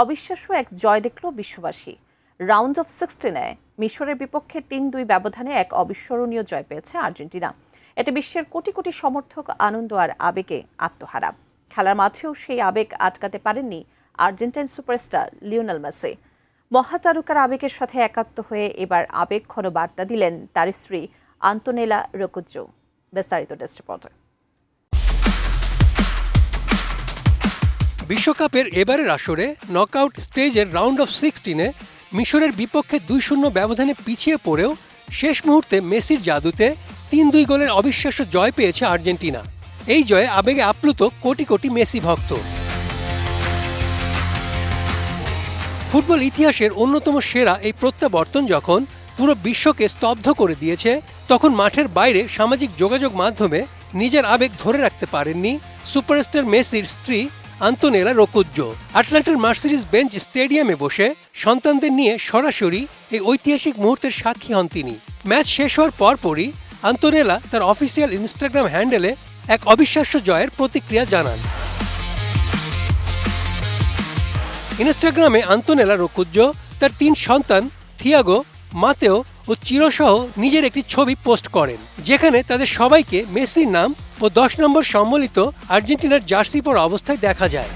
অবিশ্বাস্য এক জয় দেখল বিশ্ববাসী। রাউন্ড অফ 16-এ মিশরের বিপক্ষে ৩-২ ব্যবধানে এক অবিস্মরণীয় জয় পেয়েছে আর্জেন্টিনা। এতে বিশ্বের কোটি কোটি সমর্থক আনন্দ আর আবেগে আত্মহারা। খেলার মাঠেও সেই আবেগ আটকাতে পারেননি আর্জেন্টাইন সুপারস্টার লিওনেল মেসি। মহাতারকার আবেগের সাথে একাত্ম হয়ে এবার আবেগঘন বার্তা দিলেন তার স্ত্রী আন্তোনেলা রোকুজ্জো। বিস্তারিত ডেস্ক রিপোর্টে। বিশ্বকাপের এবারের আসরে নকআউট স্টেজের রাউন্ড অফ 16-এ মিশরের বিপক্ষে 2-0 ব্যবধানে পিছিয়ে পড়েও শেষ মুহূর্তে মেসির জাদুতে 3-2 গোলের অবিশ্বাস্য জয় পেয়েছে আর্জেন্টিনা। এই জয়ে আবেগে আপ্লুত কোটি কোটি মেসি ভক্ত। ফুটবল ইতিহাসের অন্যতম সেরা এই প্রত্যাবর্তন যখন পুরো বিশ্বকে স্তব্ধ করে দিয়েছে, তখন মাঠের বাইরে সামাজিক যোগাযোগ মাধ্যমে নিজের আবেগ ধরে রাখতে পারেননি সুপারস্টার মেসির স্ত্রী আন্তোনেলা রোকুজ্জো। আটলান্টার মার্সিডিজ বেঞ্চ স্টেডিয়ামে বসে সন্তানদের নিয়ে সরাসরি এই ঐতিহাসিক মুহূর্তের সাক্ষী হন তিনি। ম্যাচ শেষ হওয়ার পরপরই আন্তোনেলা তার অফিসিয়াল ইনস্টাগ্রাম হ্যান্ডেলে এক অবিশ্বাস্য জয়ের প্রতিক্রিয়া জানান। ইনস্টাগ্রামে আন্তোনেলা রোকুজ্জো তার 3 সন্তান থিয়াগো, মাতেও ও চিরোসহ নিজের একটি ছবি পোস্ট করেন, যেখানে তাদের সবাইকে মেসির নাম ও 10 নম্বর সম্বলিত আর্জেন্টিনার জার্সি পরা অবস্থায় দেখা যায়।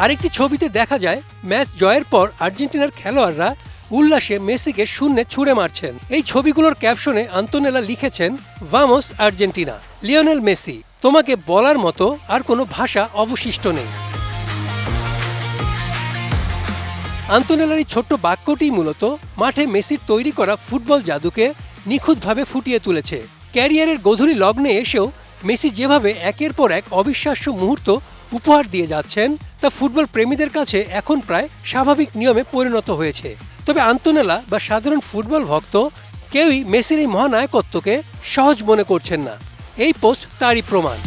আরেকটি ছবিতে দেখা যায় ম্যাচ জয়ের পর আর্জেন্টিনার খেলোয়াড়রা উল্লাসে মেসিকে শূন্যে ছুঁড়ে মারছেন। এই ছবিগুলোর ক্যাপশনে আন্তোনেলা লিখেছেন, ভামোস আর্জেন্টিনা, লিওনেল মেসি, তোমাকে বলার মতো আর কোনো ভাষা অবশিষ্ট নেই। আন্তোনেলার এই ছোট্ট বাক্যটি মূলত মাঠে মেসির তৈরি করা ফুটবল জাদুকে নিখুঁতভাবে ফুটিয়ে তুলেছে। ক্যারিয়ারের গধূলি লগ্নে এসেও মেসি যেভাবে একের পর এক অবিশ্বাস্য মুহূর্ত উপহার দিয়ে যাচ্ছেন তা ফুটবল প্রেমীদের কাছে এখন প্রায় স্বাভাবিক নিয়মে পরিণত হয়েছে। তবে আন্তোনেলা বা সাধারণ ফুটবল ভক্ত কেউই মেসির এই মহানায়কত্বকে সহজ মনে করছেন না। এই পোস্ট তারই প্রমাণ।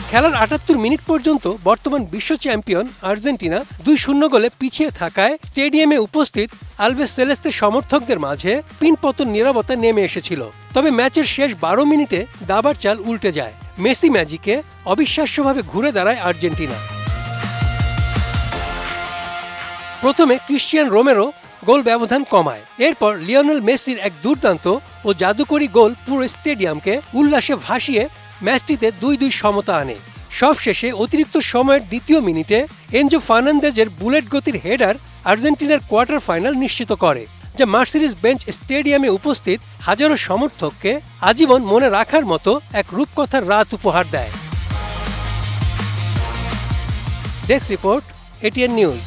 খেলার ৭৮ মিনিট পর্যন্ত বর্তমান বিশ্ব চ্যাম্পিয়ন আর্জেন্টিনা ২-০ গোলে পিছিয়ে থাকায় স্টেডিয়ামে উপস্থিত আলভেস সেলেস্তের সমর্থকদের মাঝে পিনপতন নীরবতা নেমে এসেছিল। তবে ম্যাচের শেষ ১২ মিনিটে দাবার চাল উল্টে যায়। মেসি ম্যাজিকে অবিশ্বাস্যভাবে ঘুরে দাঁড়ায় আর্জেন্টিনা। প্রথমে ক্রিশ্চিয়ান রোমেরো গোল ব্যবধান কমায়। এরপর লিওনেল মেসির এক দুর্দান্ত ও জাদুকরী গোল পুরো স্টেডিয়ামকে উল্লাসে ভাসিয়ে ম্যাচটিতে ২-২ সমতা আনে। সবশেষে অতিরিক্ত সময়ের দ্বিতীয় মিনিটে এনজো ফার্নান্দেজের বুলেট গতির হেডার আর্জেন্টিনার কোয়ার্টার ফাইনাল নিশ্চিত করে, যা মার্সিডিজ বেঞ্চ স্টেডিয়ামে উপস্থিত হাজারো সমর্থককে আজীবন মনে রাখার মতো এক রূপকথার রাত উপহার দেয়। Desk report, ATN news.